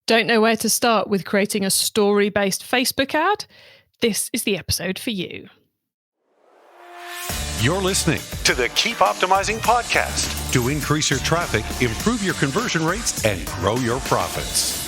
Don't know where to start with creating a story-based Facebook ad? This is the episode for you. You're listening to the Keep Optimizing podcast to increase your traffic, improve your conversion rates, and grow your profits.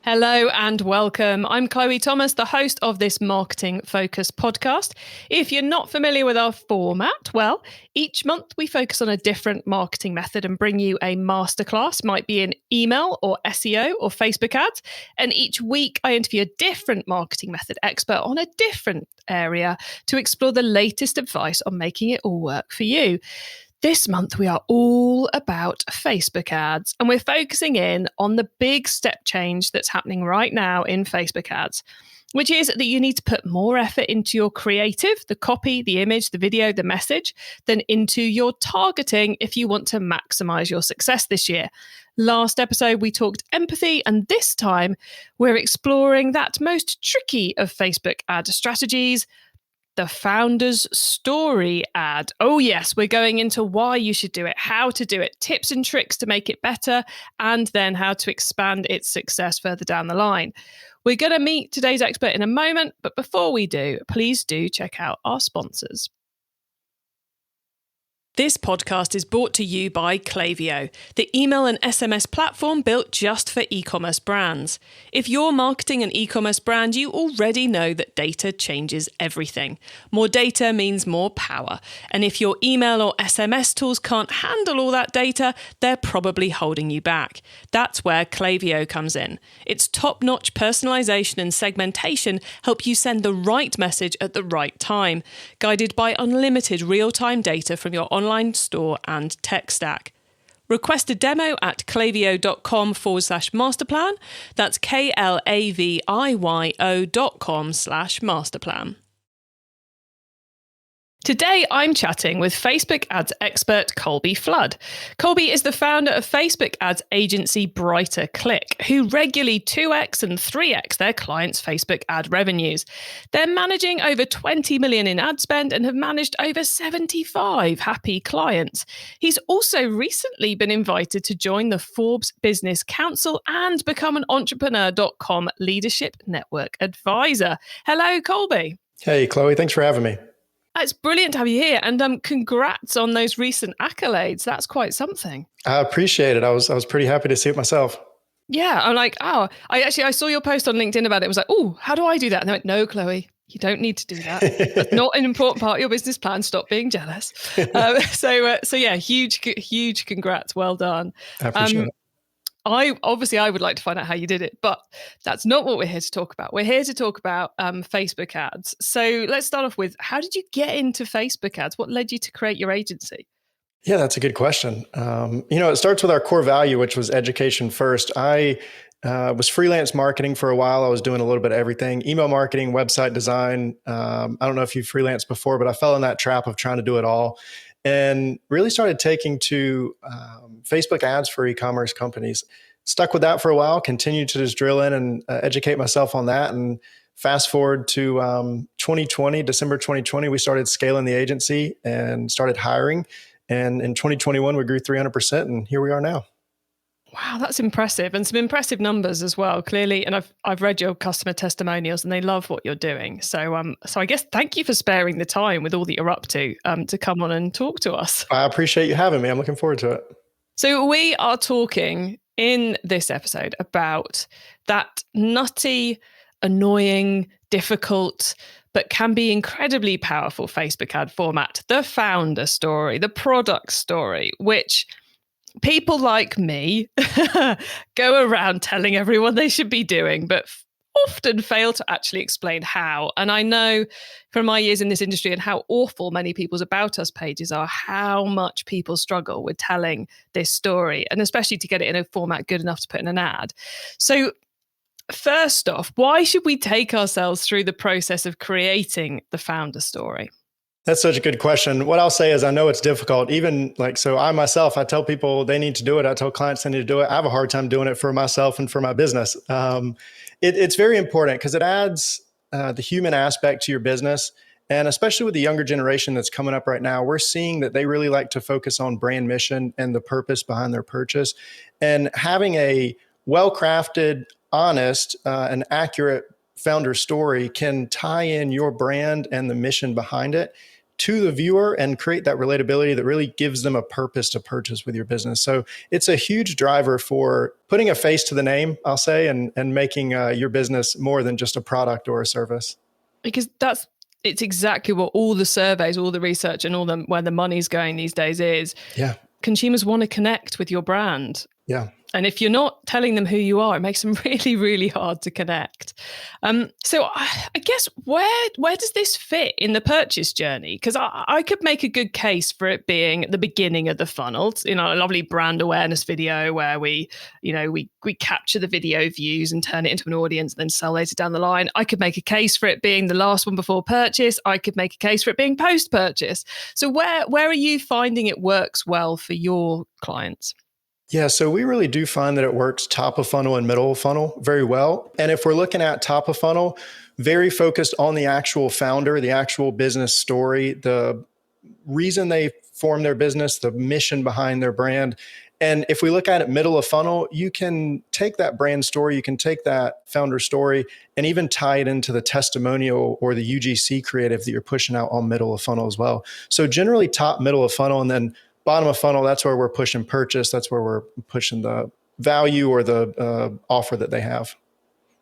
Hello and welcome. I'm Chloe Thomas, the host of this marketing-focused podcast. If you're not familiar with our format, well, each month we focus on a different marketing method and bring you a masterclass, might be in email or SEO or Facebook ads. And each week I interview a different marketing method expert on a different area to explore the latest advice on making it all work for you. This month, we are all about Facebook ads, and we're focusing in on the big step change that's happening right now in Facebook ads, which is that you need to put more effort into your creative, the copy, the image, the video, the message, than into your targeting if you want to maximize your success this year. Last episode, we talked empathy, and this time, we're exploring that most tricky of Facebook ad strategies, the founder's story ad. Oh yes, we're going into why you should do it, how to do it, tips and tricks to make it better, and then how to expand its success further down the line. We're going to meet today's expert in a moment, but before we do, please do check out our sponsors. This podcast is brought to you by Klaviyo, the email and SMS platform built just for e-commerce brands. If you're marketing an e-commerce brand, you already know that data changes everything. More data means more power. And if your email or SMS tools can't handle all that data, they're probably holding you back. That's where Klaviyo comes in. Its top-notch personalization and segmentation help you send the right message at the right time, guided by unlimited real-time data from your online store and tech stack. Request a demo at klaviyo.com/masterplan. That's KLAVIYO.com/masterplan. Today, I'm chatting with Facebook ads expert Colby Flood. Colby is the founder of Facebook ads agency Brighter Click, who regularly 2x and 3x their clients' Facebook ad revenues. They're managing over 20 million in ad spend and have managed over 75 happy clients. He's also recently been invited to join the Forbes Business Council and become an Entrepreneur.com Leadership Network advisor. Hello, Colby. Hey, Chloe. Thanks for having me. It's brilliant to have you here, and congrats on those recent accolades. That's quite something. I appreciate it. I was pretty happy to see it myself. Yeah, I'm like, I saw your post on LinkedIn about it. I was like, oh, how do I do that? And they went, no, Chloe, you don't need to do that. That's not an important part of your business plan. Stop being jealous. So yeah, huge congrats. Well done. I appreciate it. I would like to find out how you did it, but that's not what we're here to talk about. We're here to talk about Facebook ads. So let's start off with, how did you get into Facebook ads? What led you to create your agency? Yeah, that's a good question. It starts with our core value, which was education first. I was freelance marketing for a while. I was doing a little bit of everything, email marketing, website design. I don't know if you've freelanced before, but I fell in that trap of trying to do it all. And really started taking to Facebook ads for e-commerce companies. Stuck with that for a while, continued to just drill in and educate myself on that. And fast forward to 2020, December 2020, we started scaling the agency and started hiring. And in 2021, we grew 300%, and here we are now. Wow, that's impressive, and some impressive numbers as well, clearly. And I've read your customer testimonials, and they love what you're doing. So I guess thank you for sparing the time with all that you're up to come on and talk to us. I appreciate you having me. I'm looking forward to it. So we are talking in this episode about that nutty, annoying, difficult, but can be incredibly powerful Facebook ad format, the founder story, the product story, which people like me go around telling everyone they should be doing, but often fail to actually explain how. And I know from my years in this industry and how awful many people's About Us pages are, how much people struggle with telling this story, and especially to get it in a format good enough to put in an ad. So first off, why should we take ourselves through the process of creating the founder story? That's such a good question. What I'll say is I know it's difficult. Even so I myself, I tell people they need to do it. I tell clients they need to do it. I have a hard time doing it for myself and for my business. It's very important because it adds the human aspect to your business. And especially with the younger generation that's coming up right now, we're seeing that they really like to focus on brand mission and the purpose behind their purchase. And having a well-crafted, honest, and accurate founder story can tie in your brand and the mission behind it to the viewer and create that relatability that really gives them a purpose to purchase with your business. So it's a huge driver for putting a face to the name, I'll say, and making your business more than just a product or a service. Because it's exactly what all the surveys, all the research, and where the money's going these days is. Yeah. Consumers want to connect with your brand. Yeah. And if you're not telling them who you are, it makes them really, really hard to connect. So I guess where does this fit in the purchase journey? Because I could make a good case for it being at the beginning of the funnel. A lovely brand awareness video where we capture the video views and turn it into an audience and then sell later down the line. I could make a case for it being the last one before purchase. I could make a case for it being post-purchase. So where are you finding it works well for your clients? Yeah, so we really do find that it works top of funnel and middle of funnel very well. And if we're looking at top of funnel, very focused on the actual founder, the actual business story, the reason they form their business, the mission behind their brand. And if we look at it middle of funnel, you can take that brand story, you can take that founder story and even tie it into the testimonial or the UGC creative that you're pushing out on middle of funnel as well. So generally top, middle of funnel, and then bottom of funnel, that's where we're pushing purchase. That's where we're pushing the value or the offer that they have.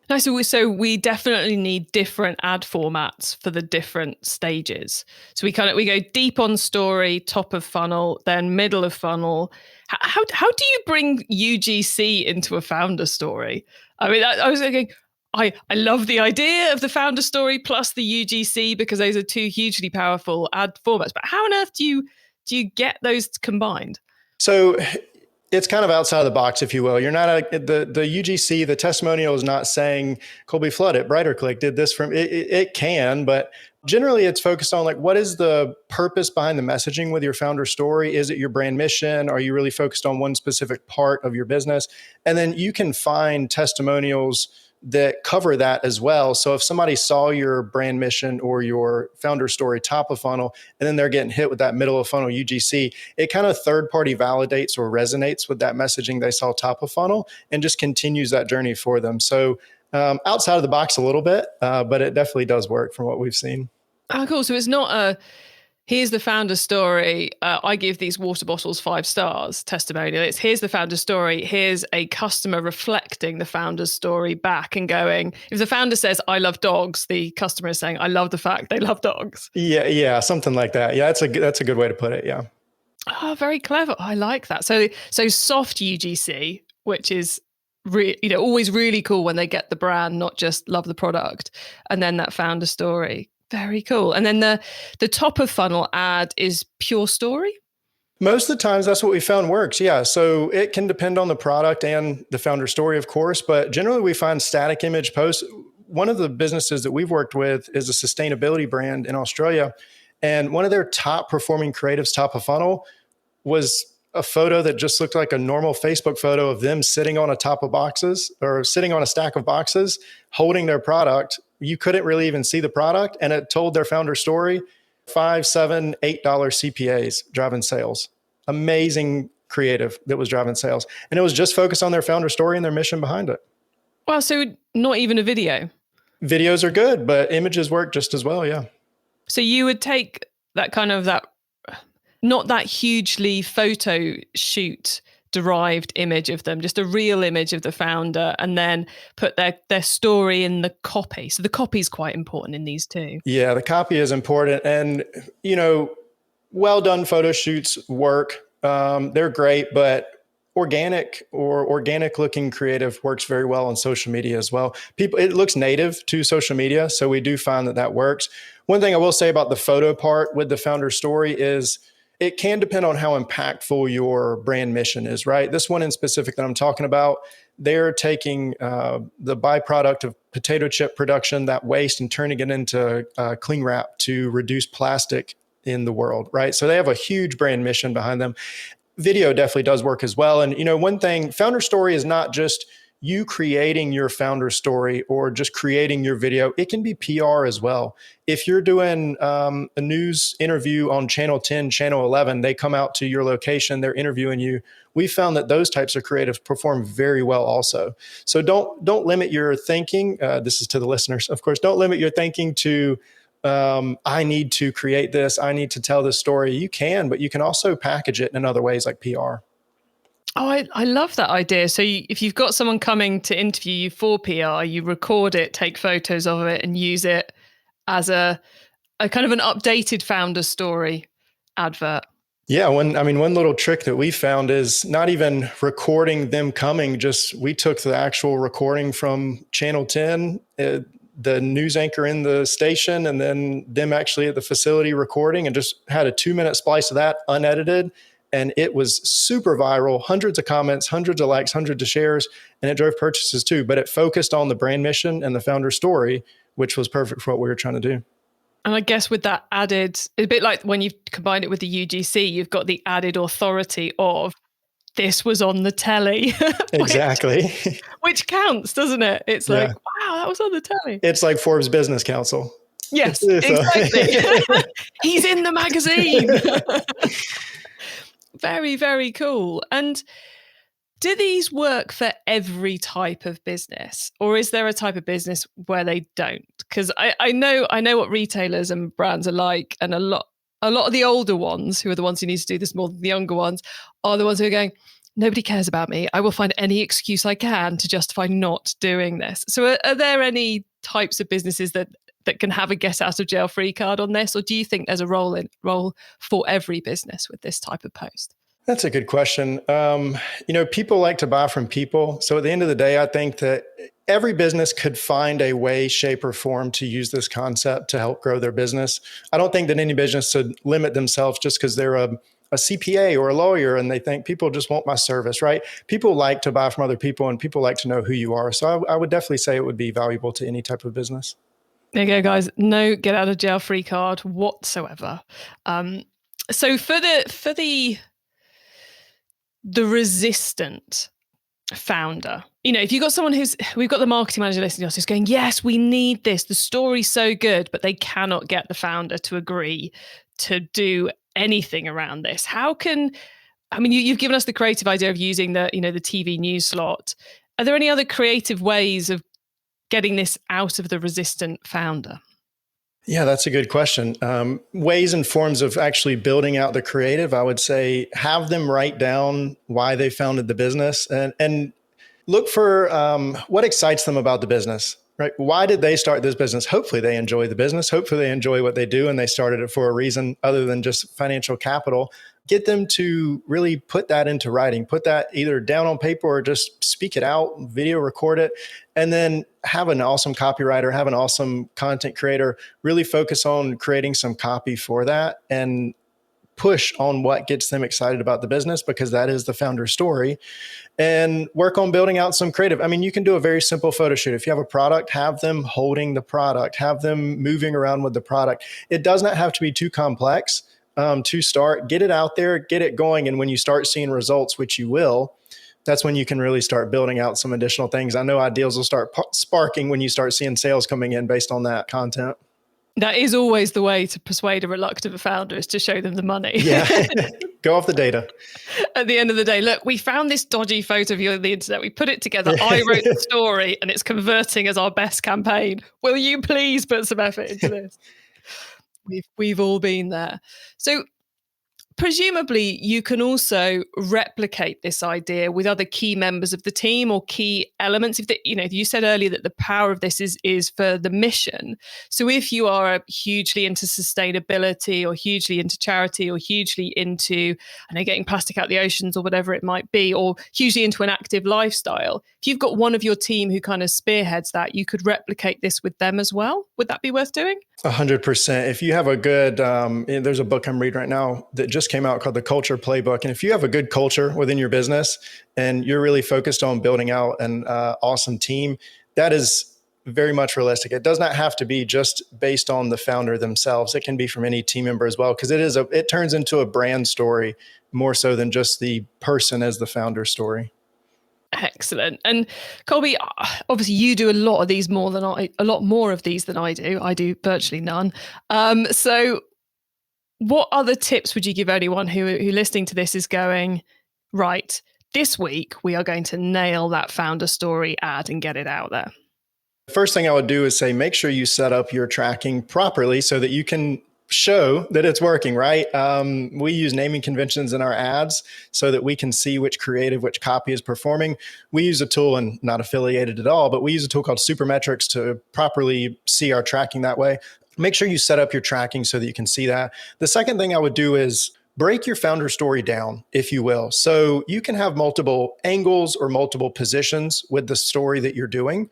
No, so we definitely need different ad formats for the different stages. So we go deep on story, top of funnel, then middle of funnel. How do you bring UGC into a founder story? I mean, I was thinking, I love the idea of the founder story plus the UGC because those are two hugely powerful ad formats. But how on earth do you get those combined? So it's kind of outside of the box, if you will. You're not the UGC, the testimonial is not saying Colby Flood at BrighterClick did this from it can, but generally it's focused on like, what is the purpose behind the messaging with your founder story? Is it your brand mission? Are you really focused on one specific part of your business? And then you can find testimonials that cover that as well. So if somebody saw your brand mission or your founder story top of funnel, and then they're getting hit with that middle of funnel UGC, it kind of third party validates or resonates with that messaging they saw top of funnel and just continues that journey for them. So outside of the box a little bit, but it definitely does work from what we've seen. Oh, cool. So it's not here's the founder story. I give these water bottles 5 stars testimonial. It's here's the founder story. Here's a customer reflecting the founder's story back and going, if the founder says, I love dogs, the customer is saying, I love the fact they love dogs. Yeah, something like that. Yeah, that's a good way to put it. Yeah. Oh, very clever. I like that. So soft UGC, which is always really cool when they get the brand, not just love the product. And then that founder story. Very cool. And then the top of funnel ad is pure story? Most of the times that's what we found works. Yeah. So it can depend on the product and the founder story, of course, but generally we find static image posts. One of the businesses that we've worked with is a sustainability brand in Australia. And one of their top performing creatives, top of funnel, was a photo that just looked like a normal Facebook photo of them sitting on a top of boxes or sitting on a stack of boxes, holding their product. You couldn't really even see the product. And it told their founder story, $5, $7, $8 CPAs driving sales. Amazing creative that was driving sales. And it was just focused on their founder story and their mission behind it. Well, so not even a video. Videos are good, but images work just as well. Yeah. So you would take not that hugely photo shoot derived image of them, just a real image of the founder, and then put their story in the copy. So the copy is quite important in these too. Yeah, the copy is important. And, well done photo shoots work. They're great, but organic looking creative works very well on social media as well. It looks native to social media. So we do find that works. One thing I will say about the photo part with the founder story is it can depend on how impactful your brand mission is, right? This one in specific that I'm talking about, they're taking the byproduct of potato chip production, that waste, and turning it into cling wrap to reduce plastic in the world, right? So they have a huge brand mission behind them. Video definitely does work as well. And, one thing, founder story is not just you creating your founder story or just creating your video. It can be PR as well. If you're doing a news interview on Channel 10, Channel 11, they come out to your location, they're interviewing you. We found that those types of creatives perform very well also. So don't limit your thinking. This is to the listeners, of course. Don't limit your thinking to I need to create this. I need to tell this story. You can, but you can also package it in other ways like PR. Oh, I love that idea. So if you've got someone coming to interview you for PR, you record it, take photos of it, and use it as a kind of an updated founder story advert. Yeah, one little trick that we found is not even recording them coming. Just we took the actual recording from Channel 10. The news anchor in the station and then them actually at the facility recording, and just had a 2-minute splice of that unedited. And it was super viral, hundreds of comments, hundreds of likes, hundreds of shares, and it drove purchases too. But it focused on the brand mission and the founder story, which was perfect for what we were trying to do. And I guess with that added, a bit like when you combine it with the UGC, you've got the added authority of this was on the telly. Exactly. Which counts, doesn't it? It's like, wow, that was on the telly. It's like Forbes Business Council. Yes, exactly. He's in the magazine. Very, very cool. And do these work for every type of business, or is there a type of business where they don't? Because I know what retailers and brands are like, and a lot of the older ones, who are the ones who need to do this more than the younger ones, are the ones who are going, nobody cares about me. I will find any excuse I can to justify not doing this. So are there any types of businesses that can have a get out of jail free card on this? Or do you think there's a role for every business with this type of post? That's a good question. People like to buy from people. So at the end of the day, I think that every business could find a way, shape, or form to use this concept to help grow their business. I don't think that any business should limit themselves just because they're a CPA or a lawyer and they think people just want my service, right? People like to buy from other people and people like to know who you are. So I would definitely say it would be valuable to any type of business. There you go, guys. No get out of jail free card whatsoever. So for the resistant founder, if you've got someone we've got the marketing manager listening to us who's going, yes, we need this. The story's so good, but they cannot get the founder to agree to do anything around this. You've given us the creative idea of using the TV news slot. Are there any other creative ways of getting this out of the resistant founder? Yeah, that's a good question. Ways and forms of actually building out the creative, I would say have them write down why they founded the business and look for what excites them about the business, right? Why did they start this business? Hopefully they enjoy the business. Hopefully they enjoy what they do and they started it for a reason other than just financial capital. Get them to really put that into writing, put that either down on paper or just speak it out, video record it, and then have an awesome copywriter, have an awesome content creator, really focus on creating some copy for that and push on what gets them excited about the business because that is the founder story, and work on building out some creative. You can do a very simple photo shoot. If you have a product, have them holding the product, have them moving around with the product. It does not have to be too complex. To start, get it out there, get it going. And when you start seeing results, which you will, that's when you can really start building out some additional things. I know ideas will start sparking when you start seeing sales coming in based on that content. That is always the way to persuade a reluctant founder, is to show them the money. Yeah, go off the data. At the end of the day, look, we found this dodgy photo of you on the internet. We put it together. I wrote the story and it's converting as our best campaign. Will you please put some effort into this? We've all been there. So presumably you can also replicate this idea with other key members of the team or key elements. If you said earlier that the power of this is for the mission. So if you are hugely into sustainability or hugely into charity or hugely into, getting plastic out the oceans or whatever it might be, or hugely into an active lifestyle, if you've got one of your team who kind of spearheads that, you could replicate this with them as well. Would that be worth doing? 100%. If you have a good, there's a book I'm reading right now that just came out called the Culture Playbook. And if you have a good culture within your business and you're really focused on building out an awesome team, that is very much realistic. It does not have to be just based on the founder themselves. It can be from any team member as well, because it turns into a brand story more so than just the person as the founder story. Excellent. And Colby, obviously you do a lot of these a lot more of these than I do. I do virtually none. So what other tips would you give anyone who listening to this is going, right, this week we are going to nail that founder story ad and get it out there? First thing I would do is say, make sure you set up your tracking properly so that you can show that it's working, right? We use naming conventions in our ads so that we can see which creative, which copy is performing. We use a tool, and not affiliated at all, but we use a tool called Supermetrics to properly see our tracking that way. Make sure you set up your tracking so that you can see that. The second thing I would do is break your founder story down, if you will. So you can have multiple angles or multiple positions with the story that you're doing,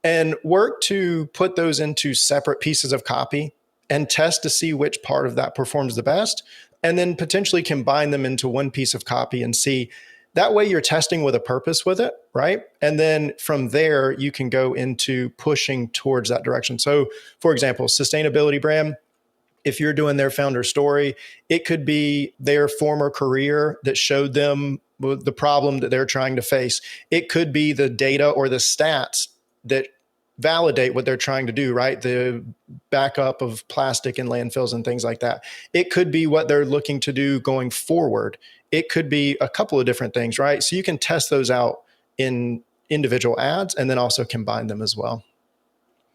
and work to put those into separate pieces of copy and test to see which part of that performs the best, and then potentially combine them into one piece of copy and see. That way you're testing with a purpose with it, right? And then from there, you can go into pushing towards that direction. So for example, sustainability brand, if you're doing their founder story, it could be their former career that showed them the problem that they're trying to face. It could be the data or the stats that validate what they're trying to do, right? The backup of plastic in landfills and things like that. It could be what they're looking to do going forward. It could be a couple of different things, right? So you can test those out in individual ads and then also combine them as well.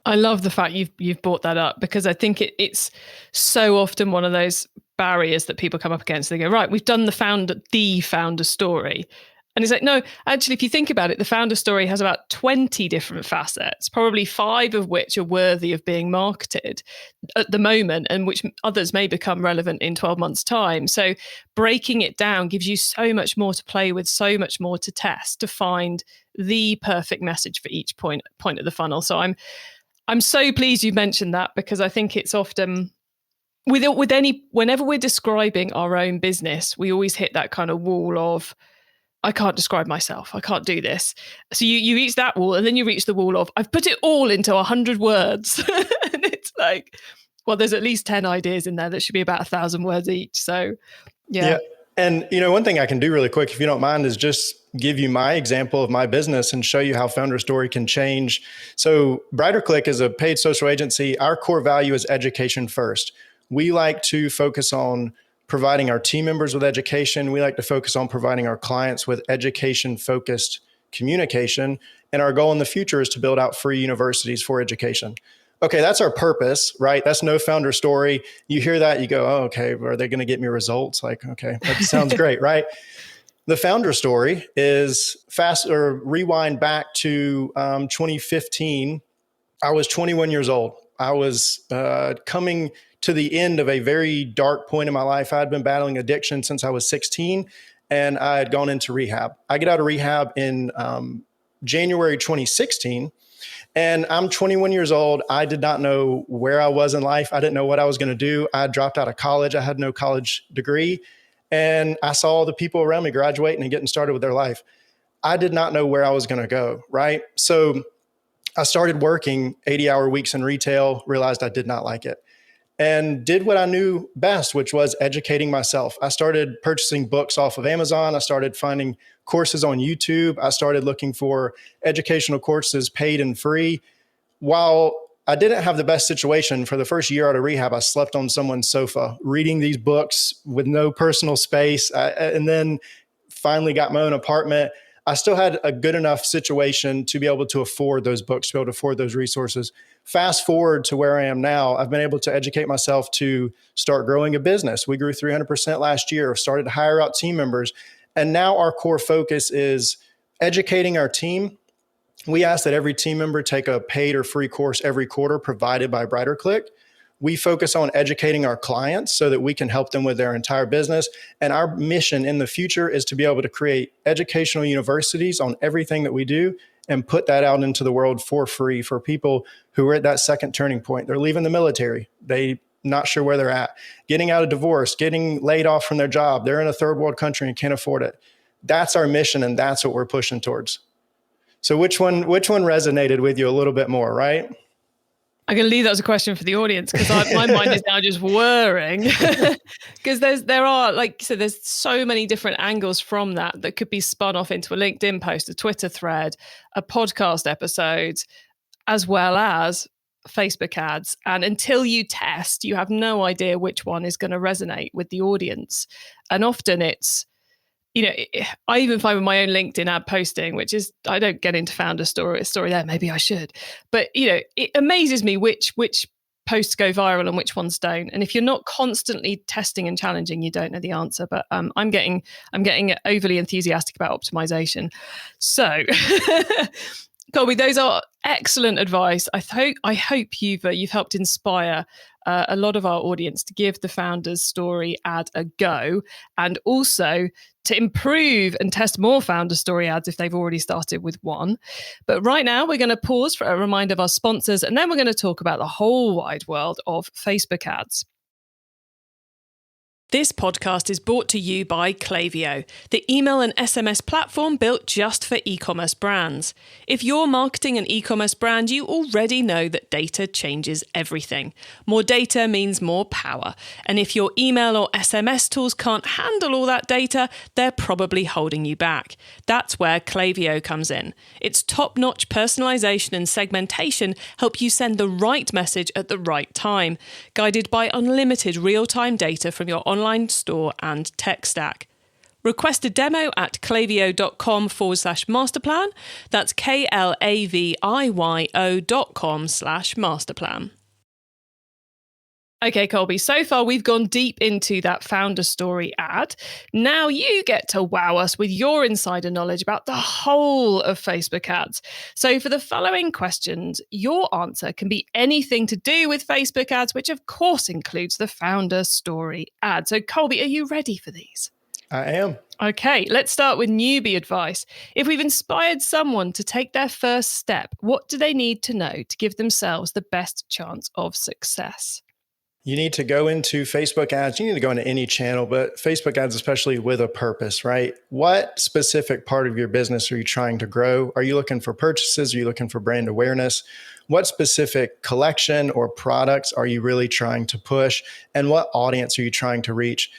I love the fact you've brought that up, because I think it's so often one of those barriers that people come up against. They go, right, we've done the founder story. And it's like, no, actually, if you think about it, the founder story has about 20 different facets, probably 5 of which are worthy of being marketed at the moment, and which others may become relevant in 12 months' time. So breaking it down gives you so much more to play with, so much more to test, to find the perfect message for each point of the funnel. So I'm so pleased you mentioned that, because I think it's often whenever we're describing our own business, we always hit that kind of wall of, I can't describe myself. I can't do this. So you reach that wall, and then you reach the wall of, I've put it all into 100 words. And it's like, well, there's at least 10 ideas in there that should be about 1,000 words each. So yeah. And one thing I can do really quick, if you don't mind, is just give you my example of my business and show you how founder story can change. So BrighterClick is a paid social agency. Our core value is education first. We like to focus on providing our team members with education. We like to focus on providing our clients with education-focused communication. And our goal in the future is to build out free universities for education. Okay, that's our purpose, right? That's no founder story. You hear that, you go, oh, okay, are they going to get me results? Like, okay, that sounds great, right? The founder story is rewind back to 2015. I was 21 years old. I was coming to the end of a very dark point in my life. I had been battling addiction since I was 16, and I had gone into rehab. I get out of rehab in January 2016, and I'm 21 years old. I did not know where I was in life. I didn't know what I was going to do. I had dropped out of college. I had no college degree, and I saw all the people around me graduating and getting started with their life. I did not know where I was going to go, right? So I started working 80-hour weeks in retail, realized I did not like it, and did what I knew best, which was educating myself. I started purchasing books off of Amazon. I started finding courses on YouTube. I started looking for educational courses, paid and free. While I didn't have the best situation for the first year out of rehab, I slept on someone's sofa reading these books with no personal space. And then finally got my own apartment. I still had a good enough situation to be able to afford those books, to be able to afford those resources. Fast forward to where I am now, I've been able to educate myself to start growing a business. We grew 300% last year, started to hire out team members. And now our core focus is educating our team. We ask that every team member take a paid or free course every quarter provided by BrighterClick. We focus on educating our clients so that we can help them with their entire business. And our mission in the future is to be able to create educational universities on everything that we do and put that out into the world for free for people who are at that second turning point. They're leaving the military. They're not sure where they're at, getting out of divorce, getting laid off from their job. They're in a third world country and can't afford it. That's our mission, and that's what we're pushing towards. So which one resonated with you a little bit more, right? I'm going to leave that as a question for the audience because my mind is now just whirring. Because there are, like you said, there's so many different angles from that could be spun off into a LinkedIn post, a Twitter thread, a podcast episode, as well as Facebook ads. And until you test, you have no idea which one is going to resonate with the audience. And often it's, I even find with my own LinkedIn ad posting, which is, I don't get into founder story there. Maybe I should, but it amazes me which posts go viral and which ones don't. And if you're not constantly testing and challenging, you don't know the answer. But I'm getting overly enthusiastic about optimization. So, Colby, those are excellent advice. I hope you've helped inspire a lot of our audience to give the Founders Story ad a go, and also to improve and test more Founder Story ads if they've already started with one. But right now, we're going to pause for a reminder of our sponsors, and then we're going to talk about the whole wide world of Facebook ads. This podcast is brought to you by Klaviyo, the email and SMS platform built just for e-commerce brands. If you're marketing an e-commerce brand, you already know that data changes everything. More data means more power. And if your email or SMS tools can't handle all that data, they're probably holding you back. That's where Klaviyo comes in. Its top-notch personalization and segmentation help you send the right message at the right time, guided by unlimited real-time data from your online store and tech stack. Request a demo at klaviyo.com/masterplan. That's KLAVIYO.com/masterplan. Okay, Colby, so far we've gone deep into that Founder Story ad. Now you get to wow us with your insider knowledge about the whole of Facebook ads. So for the following questions, your answer can be anything to do with Facebook ads, which of course includes the Founder Story ad. So Colby, are you ready for these? I am. Okay, let's start with newbie advice. If we've inspired someone to take their first step, what do they need to know to give themselves the best chance of success? You need to go into Facebook ads. You need to go into any channel, but Facebook ads, especially with a purpose, right? What specific part of your business are you trying to grow? Are you looking for purchases? Are you looking for brand awareness? What specific collection or products are you really trying to push? And what audience are you trying to reach?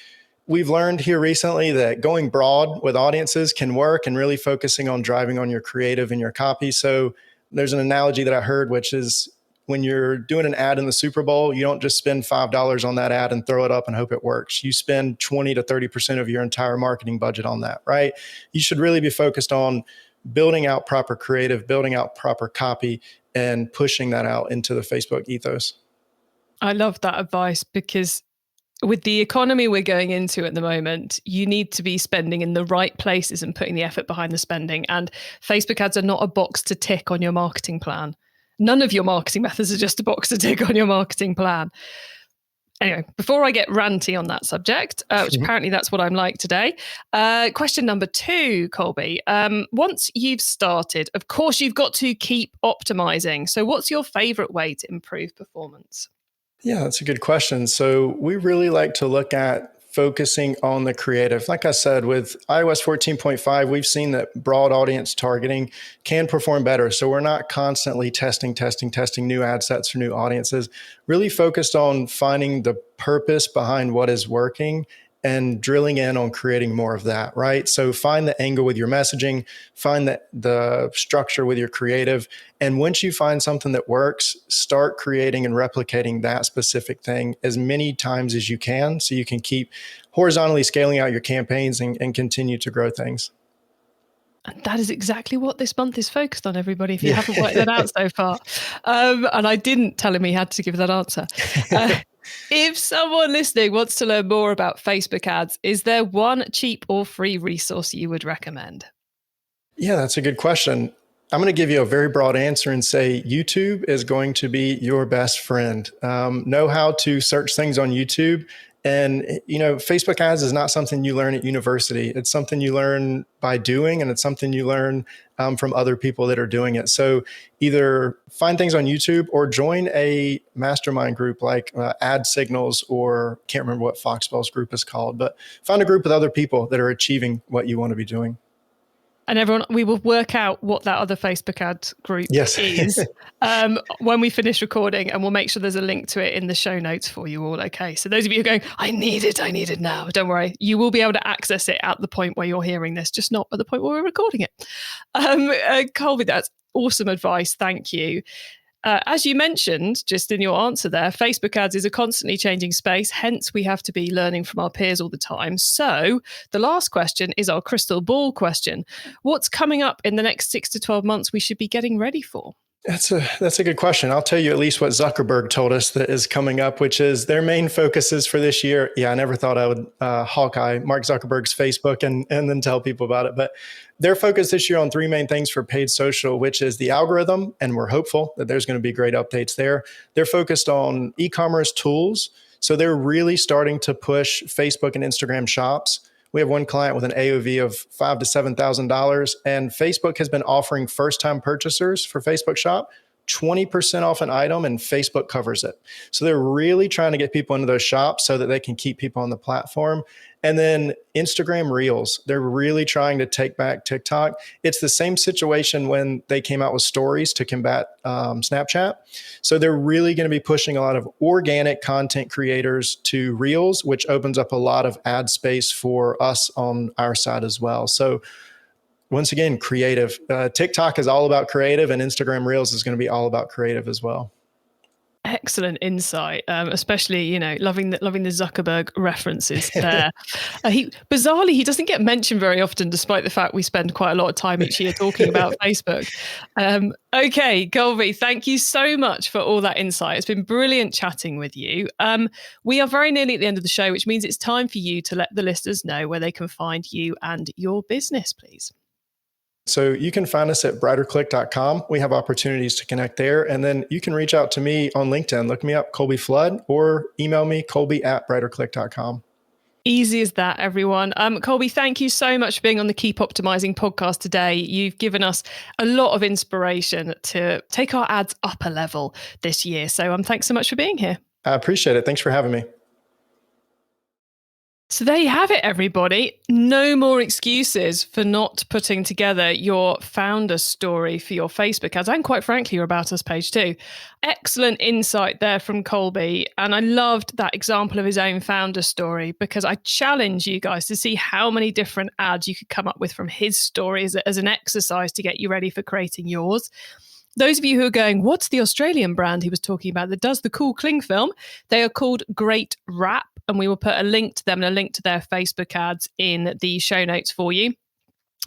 We've learned here recently that going broad with audiences can work, and really focusing on driving on your creative and your copy. So there's an analogy that I heard, which is, when you're doing an ad in the Super Bowl, you don't just spend $5 on that ad and throw it up and hope it works. You spend 20 to 30% of your entire marketing budget on that, right? You should really be focused on building out proper creative, building out proper copy, and pushing that out into the Facebook ethos. I love that advice, because with the economy we're going into at the moment, you need to be spending in the right places and putting the effort behind the spending. And Facebook ads are not a box to tick on your marketing plan. None of your marketing methods are just a box to tick on your marketing plan. Anyway, before I get ranty on that subject, which apparently that's what I'm like today, question number 2, Colby. Once you've started, of course, you've got to keep optimizing. So what's your favorite way to improve performance? Yeah, that's a good question. So we really like to look at focusing on the creative. Like I said, with iOS 14.5, we've seen that broad audience targeting can perform better. So we're not constantly testing new ad sets for new audiences, really focused on finding the purpose behind what is working and drilling in on creating more of that, right? So find the angle with your messaging, find the structure with your creative. And once you find something that works, start creating and replicating that specific thing as many times as you can, so you can keep horizontally scaling out your campaigns and continue to grow things. And that is exactly what this month is focused on, everybody, if you haven't worked that out so far. And I didn't tell him he had to give that answer. If someone listening wants to learn more about Facebook ads, is there one cheap or free resource you would recommend? Yeah, that's a good question. I'm going to give you a very broad answer and say YouTube is going to be your best friend. Know how to search things on YouTube. And, Facebook ads is not something you learn at university. It's something you learn by doing, and it's something you learn from other people that are doing it. So either find things on YouTube or join a mastermind group like Ad Signals, or can't remember what Foxwell's group is called, but find a group with other people that are achieving what you want to be doing. And everyone, we will work out what that other Facebook ad group Yes. is when we finish recording, and we'll make sure there's a link to it in the show notes for you all. Okay. So those of you who are going, I need it now. Don't worry. You will be able to access it at the point where you're hearing this, just not at the point where we're recording it. Colby, that's awesome advice. Thank you. As you mentioned, just in your answer there, Facebook ads is a constantly changing space. Hence, we have to be learning from our peers all the time. So the last question is our crystal ball question. What's coming up in the next 6 to 12 months we should be getting ready for? That's a good question. I'll tell you at least what Zuckerberg told us that is coming up, which is their main focuses for this year. Yeah, I never thought I would Hawkeye Mark Zuckerberg's Facebook and then tell people about it. But their focus this year on 3 main things for paid social, which is the algorithm, and we're hopeful that there's going to be great updates there. They're focused on e-commerce tools. So they're really starting to push Facebook and Instagram shops. We have one client with an AOV of $5,000 to $7,000, and Facebook has been offering first-time purchasers for Facebook Shop 20% off an item, and Facebook covers it. So they're really trying to get people into those shops so that they can keep people on the platform. And then Instagram Reels, they're really trying to take back TikTok. It's the same situation when they came out with stories to combat Snapchat. So they're really going to be pushing a lot of organic content creators to Reels, which opens up a lot of ad space for us on our side as well. So once again, creative. TikTok is all about creative, and Instagram Reels is going to be all about creative as well. Excellent insight, especially, loving the Zuckerberg references there. Bizarrely, he doesn't get mentioned very often, despite the fact we spend quite a lot of time each year talking about Facebook. Okay, Colby, thank you so much for all that insight. It's been brilliant chatting with you. We are very nearly at the end of the show, which means it's time for you to let the listeners know where they can find you and your business, please. So you can find us at brighterclick.com. We have opportunities to connect there. And then you can reach out to me on LinkedIn. Look me up, Colby Flood, or email me, colby@brighterclick.com. Easy as that, everyone. Colby, thank you so much for being on the Keep Optimizing podcast today. You've given us a lot of inspiration to take our ads up a level this year. So thanks so much for being here. I appreciate it. Thanks for having me. So there you have it, everybody. No more excuses for not putting together your founder story for your Facebook ads, and quite frankly, your About Us page too. Excellent insight there from Colby. And I loved that example of his own founder story, because I challenge you guys to see how many different ads you could come up with from his story as an exercise to get you ready for creating yours. Those of you who are going, what's the Australian brand he was talking about that does the cool cling film? They are called Great Wrap, and we will put a link to them and a link to their Facebook ads in the show notes for you.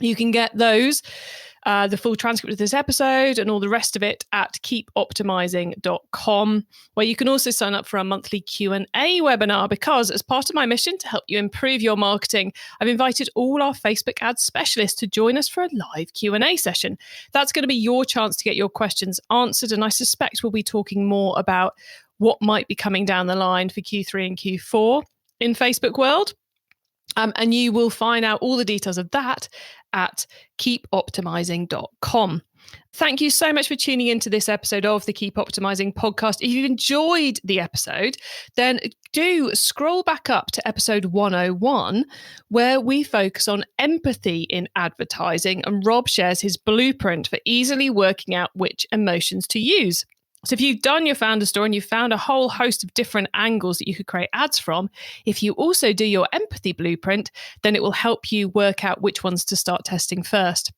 You can get those, the full transcript of this episode and all the rest of it at keepoptimizing.com, where you can also sign up for our monthly Q&A webinar, because as part of my mission to help you improve your marketing, I've invited all our Facebook ads specialists to join us for a live Q&A session. That's going to be your chance to get your questions answered, and I suspect we'll be talking more about what might be coming down the line for Q3 and Q4 in Facebook world. And you will find out all the details of that at keepoptimizing.com. Thank you so much for tuning into this episode of the Keep Optimizing podcast. If you've enjoyed the episode, then do scroll back up to episode 101, where we focus on empathy in advertising, and Rob shares his blueprint for easily working out which emotions to use. So if you've done your founder story and you've found a whole host of different angles that you could create ads from, if you also do your empathy blueprint, then it will help you work out which ones to start testing first.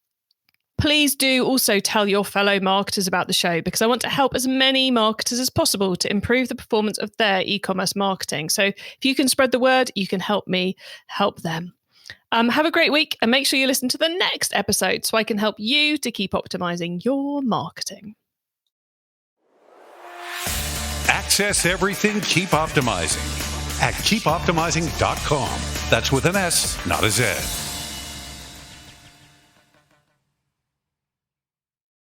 Please do also tell your fellow marketers about the show, because I want to help as many marketers as possible to improve the performance of their e-commerce marketing. So if you can spread the word, you can help me help them. Have a great week, and make sure you listen to the next episode so I can help you to keep optimizing your marketing. Access everything Keep Optimizing at keepoptimizing.com. That's with an S, not a Z.